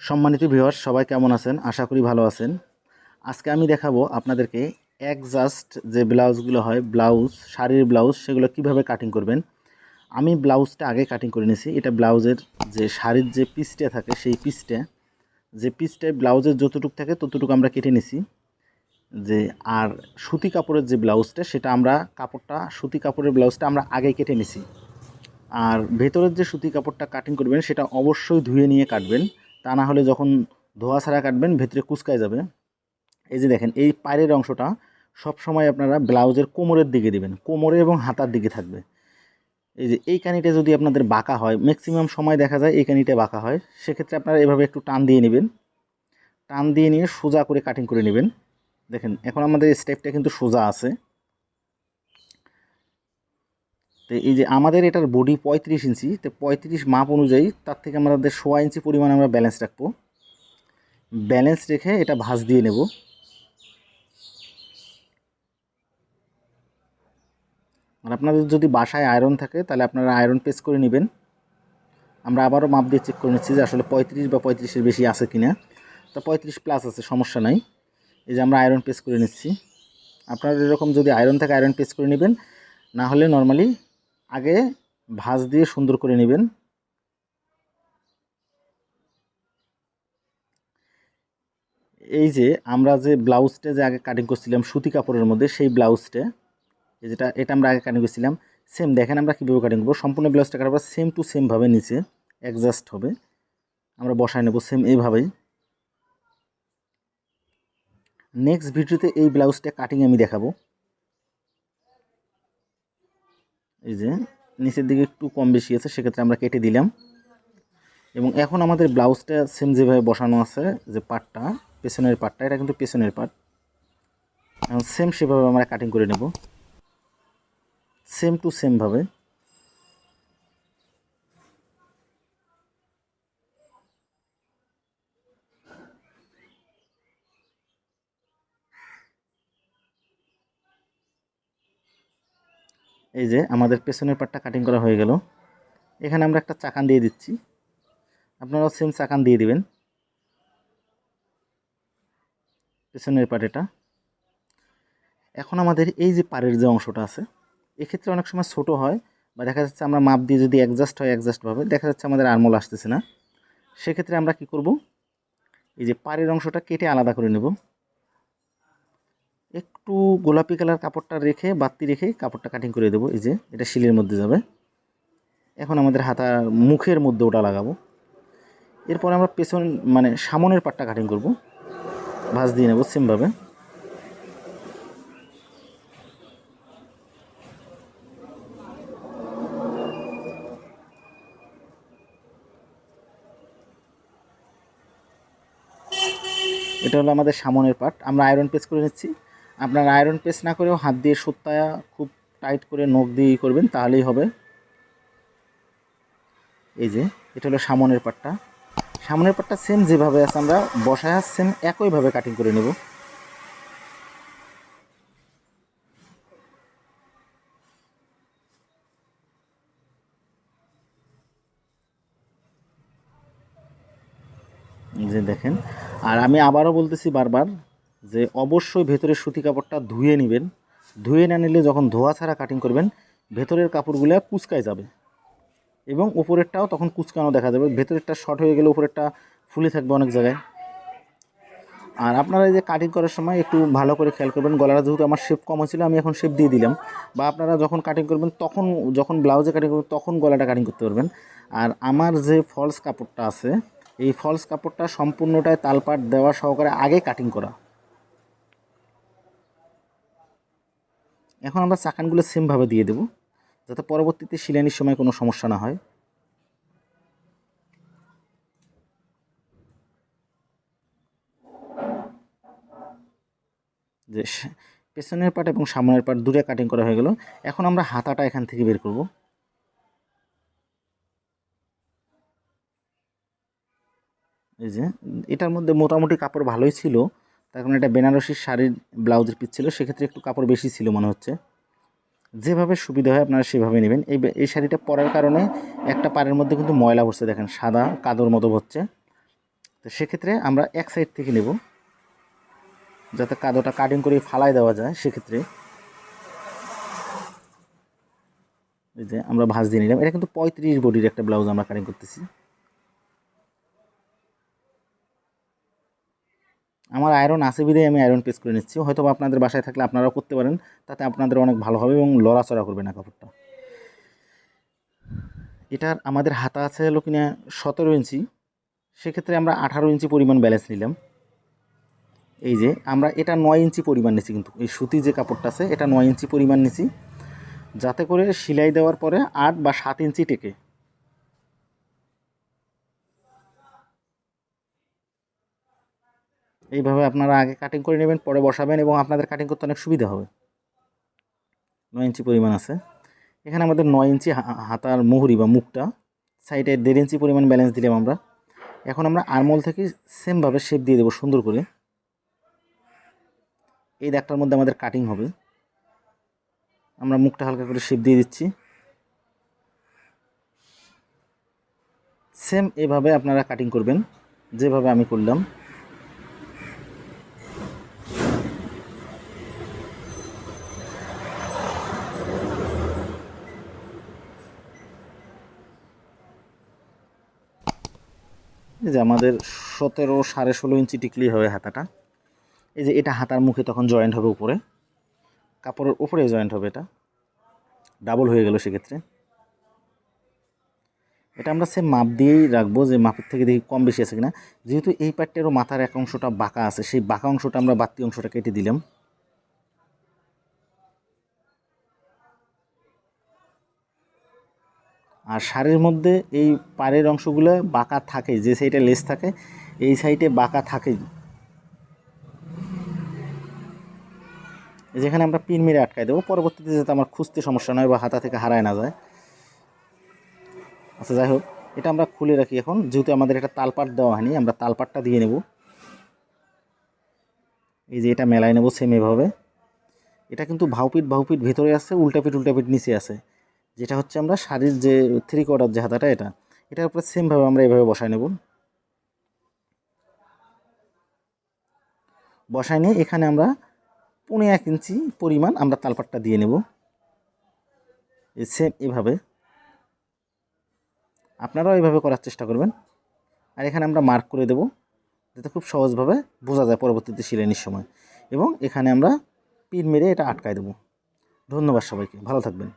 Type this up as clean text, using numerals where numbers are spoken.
সম্মানিত ভিউয়ার্স সবাই কেমন আছেন? আশা করি ভালো আছেন। আজকে আমি দেখাবো আপনাদেরকে অ্যাডজাস্ট যে ব্লাউজগুলো হয়, শাড়ির ব্লাউজ সেগুলো কিভাবে কাটিং করবেন। আমি ব্লাউজটা আগে কাটিং করে নিয়েছি। এটা ব্লাউজের যে শাড়ির যে পিসটা থাকে সেই পিসটায় ব্লাউজের যতটুকু থাকে ততটুকু আমরা কেটে নিছি। আর সুতি কাপড়ের যে ব্লাউজটা সেটা সুতি কাপড়ের ব্লাউজটা আমরা আগে কেটে নিছি। আর ভেতরের যে সুতি কাপড়টা কাটিং করবেন সেটা অবশ্যই ধুয়ে নিয়ে কাটবেন, তা না হলে যখন ধোয়া ছাড়া কাটবেন ভেতরে কুঁচকায় যাবে। এই যে দেখেন, এই পায়ের অংশটা সব সময় আপনারা ব্লাউজের কোমরের দিকে দিবেন, কোমরে এবং হাতার দিকে থাকবে। এই যে এই কানিটা যদি আপনাদের বাঁকা হয়, ম্যাক্সিমাম সময় দেখা যায় এই কানিটা বাঁকা হয়, সেক্ষেত্রে আপনারা এভাবে একটু টান দিয়ে নেবেন, টান দিয়ে নিয়ে সোজা করে কাটিং করে নেবেন। দেখেন এখন আমাদের স্টেপটা কিন্তু সোজা আছে। তো এই যে আমাদের এটার বডি 35 ইঞ্চি, তো 35 মাপ অনুযায়ী তার থেকে আমাদের 1.5 ইঞ্চি পরিমাণ আমরা ব্যালেন্স রাখবো। ব্যালেন্স রেখে এটা ভাঁজ দিয়ে নেব। আর আপনাদের যদি বাসায় আয়রন থাকে তাহলে আপনারা আয়রন পেস্ট করে নেবেন। আমরা আবারও মাপ দিয়ে চেক করে নিচ্ছি যে আসলে 35 বা 35-এর বেশি আছে কিনা। তো 35+ আছে, সমস্যা নাই। এই যে আমরা আয়রন পেস্ট করে নিচ্ছি। আপনারা এরকম যদি আয়রন থাকে আয়রন পেস্ট করে নেবেন, না হলে নর্মালি আগে ভাঁজ দিয়ে সুন্দর করে নেবেন। এই যে আমরা যে ব্লাউজটা যে আগে কাটিং করছিলাম সুতি কাপড়ের মধ্যে, সেই ব্লাউজটা এটা আমরা আগে কাটিং করছিলাম। সেম দেখেন আমরা কীভাবে কাটিং করবো। সম্পূর্ণ ব্লাউজটা কাটাবো সেম টু সেমভাবে, নিচে অ্যাডজাস্ট হবে, আমরা বসায় নেব সেম এইভাবেই। নেক্সট ভিডিওতে এই ব্লাউজটা কাটিং আমি দেখাবো। এই যে নিচের দিকে একটু কম বেশি আছে, সেক্ষেত্রে আমরা কেটে দিলাম। এবং এখন আমাদের ব্লাউজটা সেম যেভাবে বসানো আছে, যে পার্টটা পেছনের পার্টটা, এটা কিন্তু পেছনের পার্ট, এখন সেম সেভাবে আমরা কাটিং করে নেব, সেম টু সেমভাবে। এই যে আমাদের পেছনের পার্টটা কাটিং করা হয়ে গেল। এখানে আমরা একটা চাকান দিয়ে দিচ্ছি, আপনারাও সেম চাকান দিয়ে দিবেন পেছনের পার্ট এটা। এখন আমাদের এই যে পাড়ের যে অংশটা আছে, এক্ষেত্রে অনেক সময় ছোট হয়, বা দেখা যাচ্ছে আমরা মাপ দিয়ে যদি অ্যাডজাস্টভাবে দেখা যাচ্ছে আমাদের আরমোল আসতেছে না, সেক্ষেত্রে আমরা কি করব, এই যে পাড়ের অংশটা কেটে আলাদা করে নেব। একটু গোলাপি কালার কাপড়টা রেখে, বাতি রেখে কাপড়টা কাটিং করে দেবো। এই যে এটা শিলের মধ্যে যাবে। এখন আমাদের হাতার মুখের মধ্যে ওটা লাগাবো। এরপর আমরা সামনের পাটটা কাটিং করব, ভাঁজ দিয়ে নেব সেমভাবে। এটা হলো আমাদের সামনের পার্ট, আমরা আয়রন পেস্ট করে নিচ্ছি। আপনারা আয়রন পেস্ট না করেও হাত দিয়ে সুতা খুব টাইট করে নখ দিয়ে করবেন, তাহলেই হবে। এই যে এটা হলো সামনের পার্টটা সেম যেভাবে আছে আমরা বসায় সেম একইভাবে কাটিং করে নেব। যে দেখেন, আর আমি আবারও বলতেছি বারবার যে অবশ্যই ভেতরের সুতি কাপড়টা ধুয়ে নেবেন। ধুয়ে না নিলে যখন ধোয়া ছাড়া কাটিং করবেন ভেতরের কাপড়গুলো কুচকায় যাবে, এবং উপরেরটাও তখন কুচকানো দেখা যাবে। ভেতরেরটা শর্ট হয়ে গেলে উপরেরটা ফুলে থাকবে অনেক জায়গায়। আর আপনারা এই যে কাটিং করার সময় একটু ভালো করে খেয়াল করবেন, গলাটা যেহেতু আমার শেপ কম ছিল আমি এখন শেপ দিয়ে দিলাম, বা আপনারা যখন কাটিং করবেন যখন ব্লাউজে কাটিং করবেন তখন গলাটা কাটিং করতে পারবেন। আর আমার যে ফলস কাপড়টা আছে, এই ফলস কাপড়টা সম্পূর্ণটাই তালপাট দেওয়া সহকারে আগে কাটিং করা। এখন আমরা চাকানগুলো সেমভাবে দিয়ে দেব, যাতে পরবর্তীতে শিলানির সময় কোনো সমস্যা না হয়। যে পেছনের পার্ট এবং সামনের পার্ট দুটো কাটিং করা হয়ে গেল। এখন আমরা হাতাটা এখান থেকে বের করব। এই যে এটার মধ্যে মোটামুটি কাপড় ভালোই ছিল, তার কারণ এটা বেনারসির শাড়ির ব্লাউজের পিস ছিল, সেক্ষেত্রে একটু কাপড় বেশি ছিল মনে হচ্ছে। যেভাবে সুবিধা হয় আপনারা সেভাবে নেবেন। এই শাড়িটা পরার কারণে একটা পাড়ের মধ্যে কিন্তু ময়লা ভরছে, দেখেন সাদা কাদর মতো হচ্ছে। তো সেক্ষেত্রে আমরা এক সাইড থেকে নেব, যাতে কাদোটা কাটিং করে ফালাই দেওয়া যায়। সেক্ষেত্রে এই যে আমরা ভাঁজ দিয়ে নিলাম। এটা কিন্তু 35 বডির একটা ব্লাউজ আমরা কাটিং করতেছি। আমার আয়রন আছে বিধায় আমি আয়রন পেস্ট করে নিচ্ছি। হয়তো আপনাদের বাসায় থাকলে আপনারাও করতে পারেন, তাতে আপনাদের অনেক ভালো হবে এবং লড়াচড়া করবে না কাপড়টা। এটার আমাদের হাতা আছে হলো কিনা 17 ইঞ্চি, সেক্ষেত্রে আমরা 18 ইঞ্চি পরিমাণ ব্যালেন্স নিলাম। এই যে আমরা এটা 9 ইঞ্চি পরিমাণ নিছি, কিন্তু এই সুতি যে কাপড়টা আছে এটা 9 ইঞ্চি পরিমাণ নিছি, যাতে করে সেলাই দেওয়ার পরে 8 বা 7 ইঞ্চি টেকে। এইভাবে আপনারা আগে কাটিং করে নেবেন, পরে বসাবেন এবং আপনাদের কাটিং করতে অনেক সুবিধা হবে। 9 ইঞ্চি পরিমাণ আছে। এখানে আমাদের 9 ইঞ্চি হাতার মুহুরি বা মুখটা, সাইডে 1.5 ইঞ্চি পরিমাণ ব্যালেন্স দিলাম আমরা। এখন আমরা আরমোল থেকে সেমভাবে শেপ দিয়ে দেবো সুন্দর করে। এই দাগটার মধ্যে আমাদের কাটিং হবে। আমরা মুখটা হালকা করে শেপ দিয়ে দিচ্ছি। সেম এভাবে আপনারা কাটিং করবেন যেভাবে আমি করলাম। এই যে আমাদের 17 16.5 ইঞ্চি টিকলি হবে হাতাটা। এই যে এটা হাতার মুখে তখন জয়েন্ট হবে, উপরে কাপড়ের উপরে জয়েন্ট হবে, এটা ডাবল হয়ে গেল। সেক্ষেত্রে এটা আমরা সেম মাপ দিয়েই রাখবো, যে মাপের থেকে দেখি কম বেশি আছে কিনা। যেহেতু এই পার্টেরও মাথার এক অংশটা বাঁকা আছে, সেই বাঁকা অংশটা আমরা বাড়তি অংশটা কেটে দিলাম। আর শাড়ির মধ্যে এই পাড়ের অংশগুলো বাঁকা থাকে, যে সাইডে লেস থাকে এই সাইডে বাঁকা থাকেই। যেখানে আমরা পিন মেরে আটকাই দেবো, পরবর্তীতে যাতে আমার খুঁজতে সমস্যা নয় বা হাতা থেকে হারায় না যায়। আচ্ছা, যাই হোক, এটা আমরা খুলে রাখি এখন। যেহেতু আমাদের এটা তালপাট দেওয়া হয়নি, আমরা তালপাটটা দিয়ে নেব। এই যে এটা মেলায় নেব সেম এভাবে। এটা কিন্তু ভাউপিট ভেতরে আছে, উল্টাপিট নিচে আছে, যেটা হচ্ছে আমরা শাড়ির যে 3/4 যে হাতাটা, এটার উপরে সেমভাবে আমরা এভাবে বসায় নেব। বসায় নিয়ে এখানে আমরা 1.5 ইঞ্চি পরিমাণ আমরা তালপাটটা দিয়ে নেব। এই সেম এভাবে আপনারাও এইভাবে করার চেষ্টা করবেন। আর এখানে আমরা মার্ক করে দেব, যাতে খুব সহজভাবে বোঝা যায় পরবর্তীতে সেলাইয়ের সময়। এবং এখানে আমরা পিন মেরে এটা আটকায় দেব। ধন্যবাদ সবাইকে, ভালো থাকবেন।